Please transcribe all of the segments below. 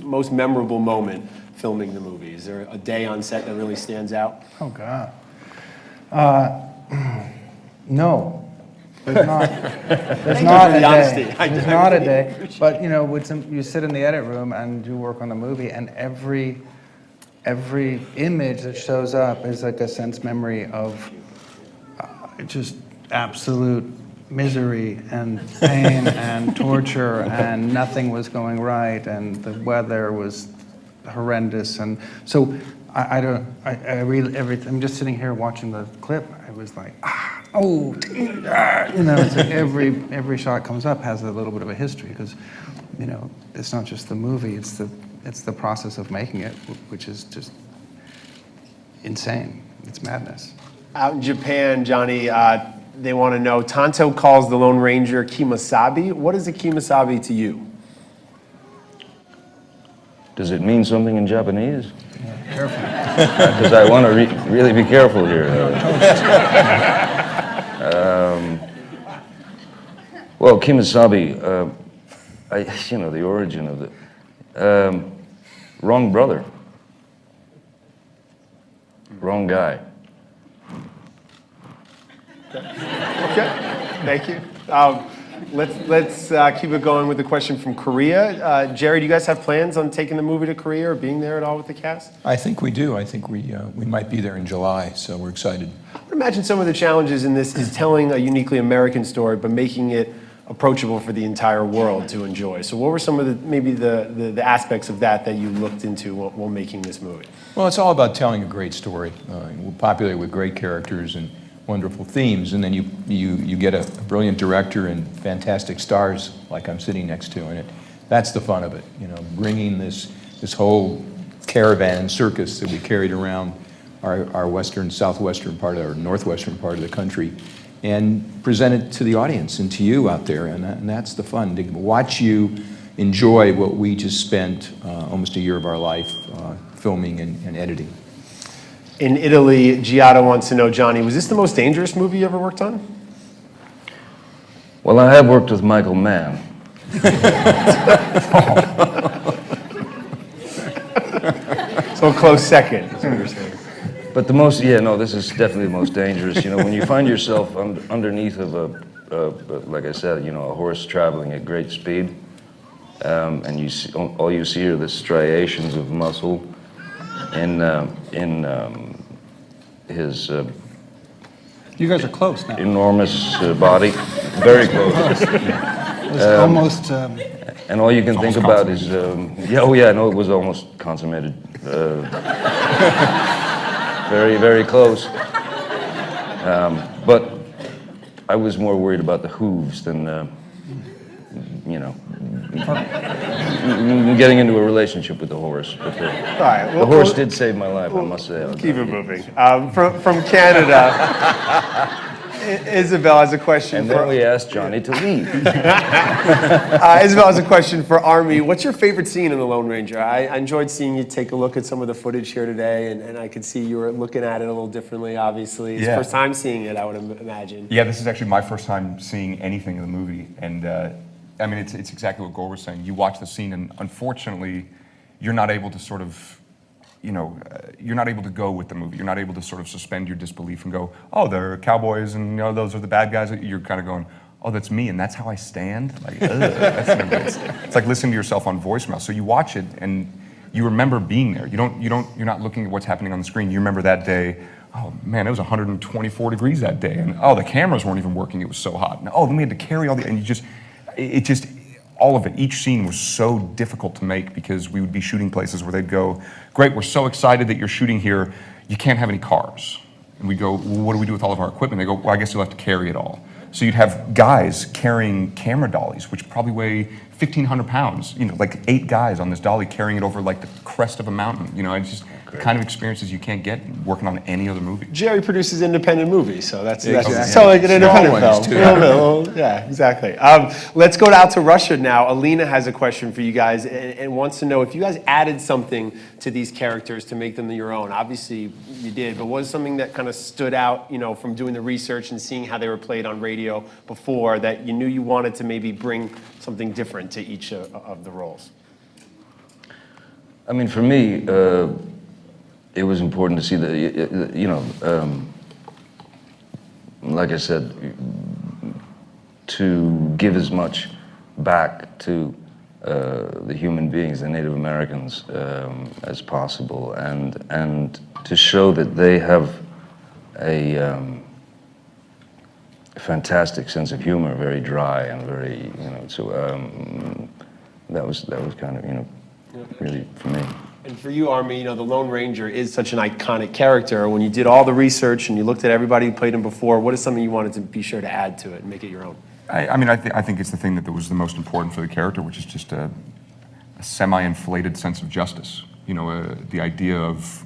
most memorable moment filming the movie? Is there a day on set that really stands out? Oh, God. No. There's not. There's not a day. There's not a day. But you know, you sit in the edit room and you work on the movie, and every image that shows up is like a sense memory of just absolute misery and pain and torture, and nothing was going right, and the weather was horrendous, and so I'm just sitting here watching the clip. I was like, you know, it's like every shot comes up has a little bit of a history, because, you know, it's not just the movie, it's the process of making it, which is just insane. It's madness. Out in Japan, Johnny, they want to know, Tonto calls the Lone Ranger Kemosabe. What is a Kemosabe to you? Does it mean something in Japanese? Yeah, careful. Because I want to really be careful here. Well, Kemosabe, you know, the origin of it. Wrong brother. Wrong guy. Okay, thank you. Let's keep it going with the question from Korea. Jerry, do you guys have plans on taking the movie to Korea or being there at all with the cast? I think we do. I think we might be there in July, so we're excited. I would imagine some of the challenges in this is telling a uniquely American story, but making it approachable for the entire world to enjoy. So what were some of the aspects of that you looked into while making this movie? Well, it's all about telling a great story, populated with great characters and wonderful themes, and then you get a brilliant director and fantastic stars like I'm sitting next to, and that's the fun of it, you know, bringing this whole caravan and circus that we carried around our western, southwestern part, or northwestern part of the country, and present it to the audience and to you out there, and that's the fun, to watch you enjoy what we just spent almost a year of our life filming and editing. In Italy, Giada wants to know, Johnny, was this the most dangerous movie you ever worked on? Well, I have worked with Michael Mann. So a close second, is what you're saying. But this is definitely the most dangerous. You know, when you find yourself underneath of like I said, you know, a horse traveling at great speed, and all you see are the striations of muscle in his You guys are close now. enormous body, very close. It was almost. And all you can think about is, it was almost consummated. Very, very close. But I was more worried about the hooves than, you know, getting into a relationship with the horse. But the horse did save my life, I must say. Keep it moving. From Canada, Isabel has a question. And then we asked Johnny to leave. Isabel has a question for Army. What's your favorite scene in The Lone Ranger? I enjoyed seeing you take a look at some of the footage here today, and I could see you were looking at it a little differently, obviously. It's first time seeing it, I would imagine. Yeah, this is actually my first time seeing anything in the movie, and I mean, it's exactly what Gore was saying. You watch the scene, and unfortunately, you're not able to sort of, you know, you're not able to go with the movie. You're not able to sort of suspend your disbelief and go, oh, they're cowboys, and you know, those are the bad guys. You're kind of going, oh, that's me, and that's how I stand. Like, it's like listening to yourself on voicemail. So you watch it, and you remember being there. You're not looking at what's happening on the screen. You remember that day. Oh man, it was 124 degrees that day, and oh, the cameras weren't even working. It was so hot. And oh, then we had to carry all the, and all of it, each scene was so difficult to make because we would be shooting places where they'd go, great, we're so excited that you're shooting here, you can't have any cars. And we'd go, well, what do we do with all of our equipment? They go, well, I guess you'll have to carry it all. So you'd have guys carrying camera dollies, which probably weigh 1,500 pounds, you know, like 8 guys on this dolly carrying it over like the crest of a mountain. You know, it's just the kind of experiences you can't get working on any other movie. Jerry produces independent movies, so that's Exactly. so like an independent film. Too. Yeah, exactly. Let's go out to Russia now. Alina has a question for you guys and wants to know if you guys added something to these characters to make them your own. Obviously, you did, but was something that kind of stood out, you know, from doing the research and seeing how they were played on radio before that you knew you wanted to maybe bring something different to each of the roles? I mean, for me, it was important to see like I said, to give as much back to the human beings, the Native Americans, as possible, and to show that they have a fantastic sense of humor, very dry and very, so that was kind of, really for me. And for you, Army, the Lone Ranger is such an iconic character. When you did all the research and you looked at everybody who played him before, what is something you wanted to be sure to add to it and make it your own? I think it's the thing that was the most important for the character, which is just a semi-inflated sense of justice. The idea of,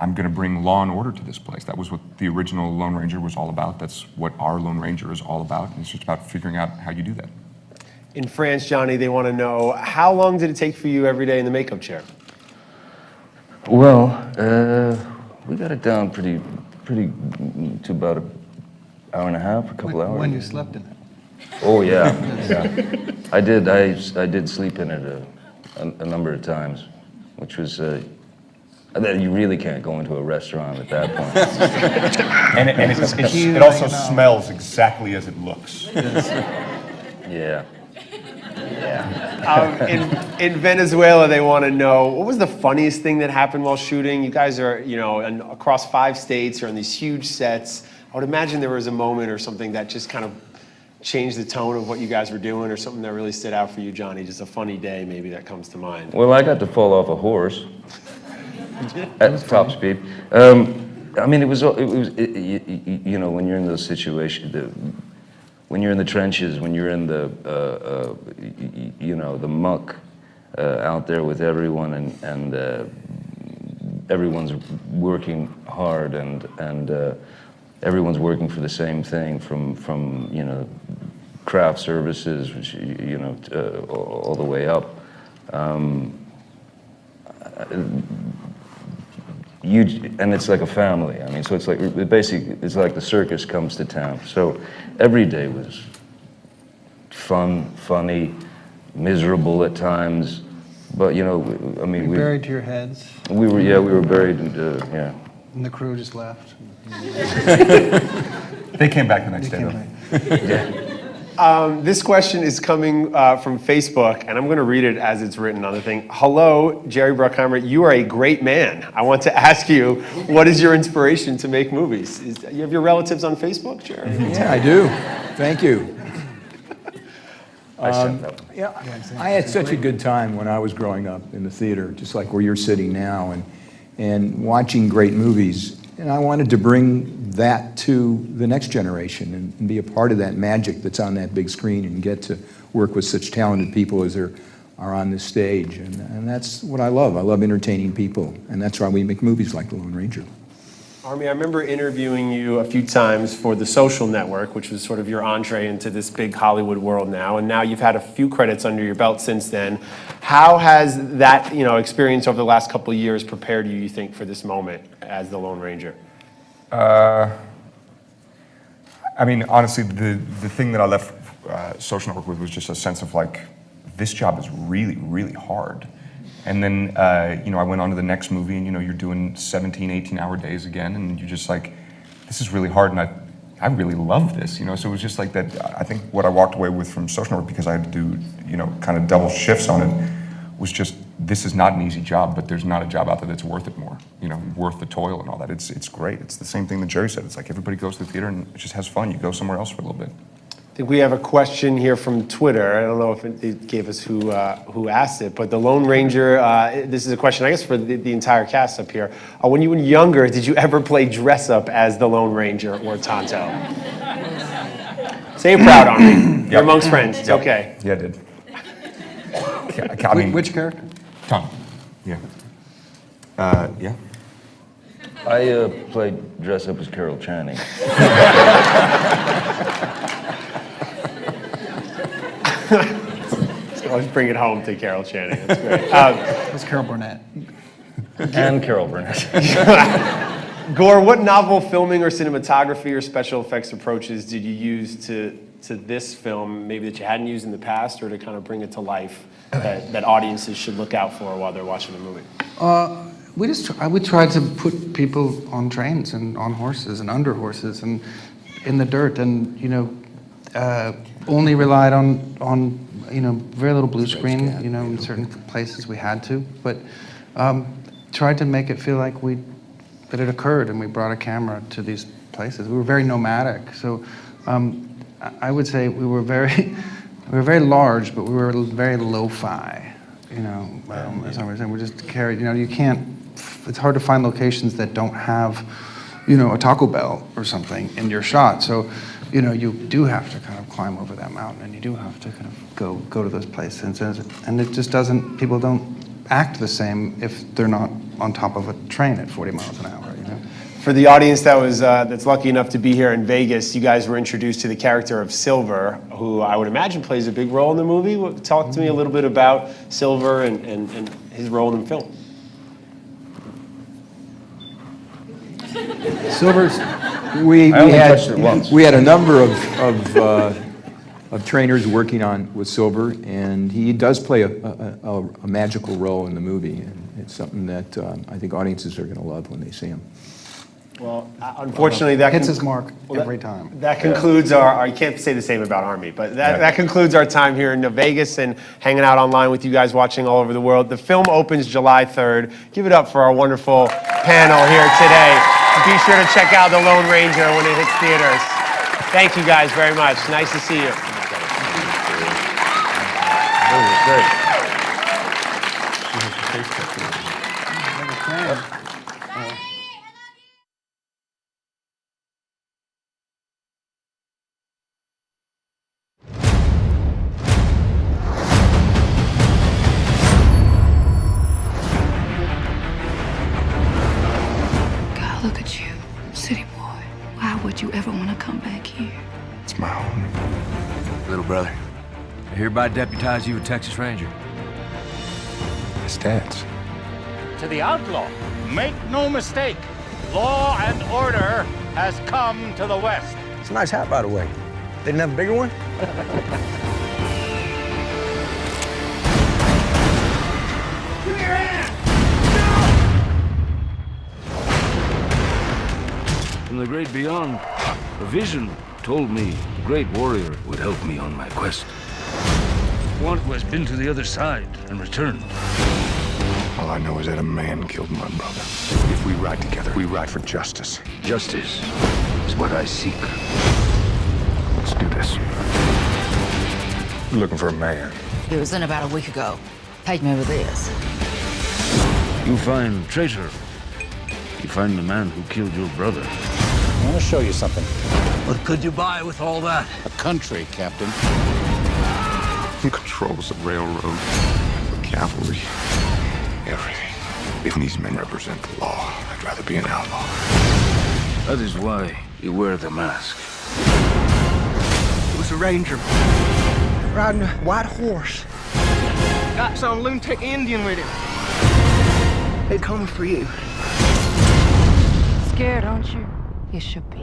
I'm going to bring law and order to this place. That was what the original Lone Ranger was all about. That's what our Lone Ranger is all about. And it's just about figuring out how you do that. In France, Johnny, they want to know, how long did it take for you every day in the makeup chair? Well, we got it down pretty to about an hour and a half, a couple hours. When you slept in it. Oh yeah, yeah. I did sleep in it a number of times, which was. You really can't go into a restaurant at that point. And it also smells exactly as it looks. Yeah. In Venezuela, they want to know, what was the funniest thing that happened while shooting? You guys are, across 5 states, you're on these huge sets. I would imagine there was a moment or something that just kind of changed the tone of what you guys were doing, or something that really stood out for you, Johnny. Just a funny day, maybe, that comes to mind. Well, I got to fall off a horse at top speed. I mean, it was when you're in those situations, when you're in the trenches, when you're in the the muck out there with everyone, and everyone's working hard, and everyone's working for the same thing, from craft services, which all the way up. And it's like a family. I mean, so it's like it's like the circus comes to town. So every day was fun, funny, miserable at times, but I mean, We buried to your heads, we were buried, and and the crew just left. They came back the next day, Came though. back. This question is coming from Facebook, and I'm going to read it as it's written on the thing. Hello, Jerry Bruckheimer. You are a great man. I want to ask you, what is your inspiration to make movies? You have your relatives on Facebook, Jerry? Yeah, I do. Thank you. I sent that. Yeah, I had such a good time when I was growing up in the theater, just like where you're sitting now, and watching great movies. And I wanted to bring that to the next generation and be a part of that magic that's on that big screen, and get to work with such talented people as are on this stage. And that's what I love. I love entertaining people, and that's why we make movies like The Lone Ranger. Army, I remember interviewing you a few times for The Social Network, which was sort of your entree into this big Hollywood world now, and now you've had a few credits under your belt since then. How has that, experience over the last couple of years prepared you think, for this moment as the Lone Ranger? I mean, honestly, the thing that I left Social Network with was just a sense of like, this job is really, really hard. And then, I went on to the next movie, and, you're doing 17, 18-hour days again, and you're just like, this is really hard, and I really love this, So it was just like that. I think what I walked away with from Social Network, because I had to do, kind of double shifts on it, was just, this is not an easy job, but there's not a job out there that's worth it more, worth the toil and all that. It's great. It's the same thing that Jerry said. It's like everybody goes to the theater and it just has fun. You go somewhere else for a little bit. I think we have a question here from Twitter. I don't know if it gave us who asked it, but the Lone Ranger, this is a question, I guess, for the entire cast up here. When you were younger, did you ever play dress up as the Lone Ranger or Tonto? Say it proud, Army. You're amongst friends. It's okay. Yeah, I did. I mean, Which character? Tom. Yeah. Yeah. I played dress up as Carol Channing. Let's bring it home to Carol Channing. That's great. It's Carol Burnett. And Carol Burnett. Gore, what novel filming or cinematography or special effects approaches did you use to this film, maybe that you hadn't used in the past, or to kind of bring it to life that audiences should look out for while they're watching the movie? We tried to put people on trains and on horses and under horses and in the dirt, and only relied on very little blue screen. In certain places we had to, but tried to make it feel like that it occurred, and we brought a camera to these places. We were very nomadic, so I would say we were very large, but we were very lo-fi. As I was saying, we just carried. You can't. It's hard to find locations that don't have, a Taco Bell or something in your shot. So, you do have to kind of climb over that mountain, and you do have to kind of go to those places, and it just doesn't. People don't act the same if they're not on top of a train at 40 miles an hour. For the audience that's lucky enough to be here in Vegas, you guys were introduced to the character of Silver, who I would imagine plays a big role in the movie. Talk to me a little bit about Silver and his role in the film. Silver's, I only touched it once. we had a number of trainers working with Silver, and he does play a magical role in the movie, and it's something that I think audiences are going to love when they see him. Well, unfortunately, that hits his mark every time. That concludes our. You can't say the same about Army, but that concludes our time here in Vegas and hanging out online with you guys watching all over the world. The film opens July 3rd. Give it up for our wonderful panel here today. Be sure to check out The Lone Ranger when it hits theaters. Thank you guys very much. Nice to see you. God, look at you, city boy. Why would you ever want to come back here? It's my home. Little brother, I hereby deputize you a Texas Ranger. It's Dad's. To the outlaw, make no mistake, law and order has come to the West. It's a nice hat, by the way. They didn't have a bigger one? From the great beyond, a vision told me a great warrior would help me on my quest. One who has been to the other side and returned. All I know is that a man killed my brother. If we ride together, we ride for justice. Justice is what I seek. Let's do this. We're looking for a man. He was in about a week ago. Page me with this. You find traitor. You find the man who killed your brother. I want to show you something. What could you buy with all that? A country, Captain. Who controls the railroad, the cavalry, everything? If these men represent the law, I'd rather be an outlaw. That is why you wear the mask. It was a ranger riding a white horse. Got some lunatic Indian with him. They're coming for you. Scared, aren't you? You should be.